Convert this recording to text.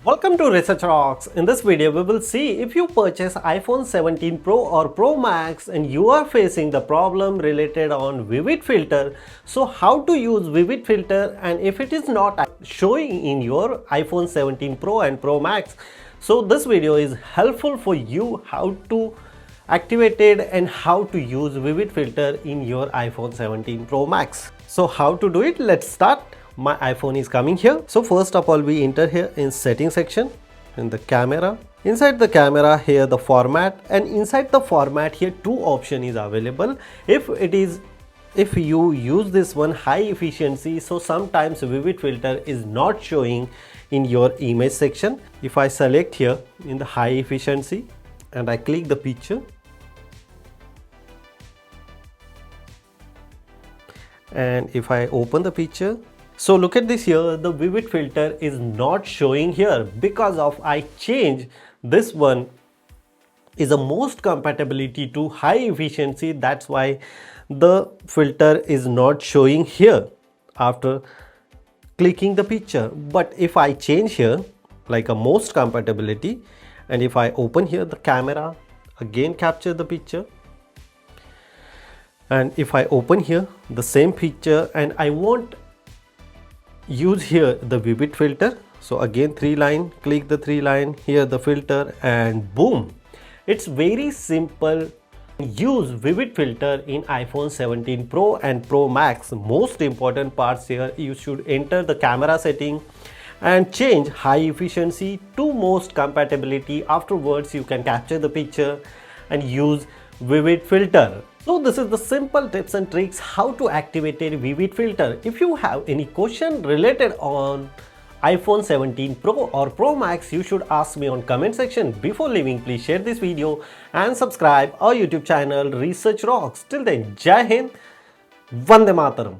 Welcome to Research Rocks. In this video, we will see if you purchase iPhone 17 Pro or Pro Max and you are facing the problem related on Vivid Filter. So how to use Vivid Filter and if it is not showing in your iPhone 17 Pro and Pro Max. So this video is helpful for you how to activate it and how to use Vivid Filter in your iPhone 17 Pro Max. So how to do it? Let's start. My iPhone is coming here. So first of all, we enter here in settings section in the camera. Inside the camera here the format, and inside the format here two option is available. If you use this one high efficiency, so sometimes Vivid Filter is not showing in your image section. If I select here in the high efficiency and I click the picture, and if I open the picture, so look at this here, the Vivid Filter is not showing here because of I change this one is a most compatibility to high efficiency. That's why the filter is not showing here after clicking the picture. But if I change here like a most compatibility, and if I open here the camera, again capture the picture, and if I open here the same picture and I want use here the Vivid Filter, so again three line, click the three line, here the filter, and boom, it's very simple. Use Vivid Filter in iPhone 17 Pro and Pro Max. Most important parts here, you should enter the camera setting and change high efficiency to most compatibility. Afterwards you can capture the picture and use Vivid Filter. So this is the simple tips and tricks how to activate a Vivid Filter. If you have any question related on iPhone 17 Pro or Pro Max, you should ask me on comment section. Before leaving, please share this video and subscribe our YouTube channel Research Rocks. Till then, Jai Hind, Vande Mataram.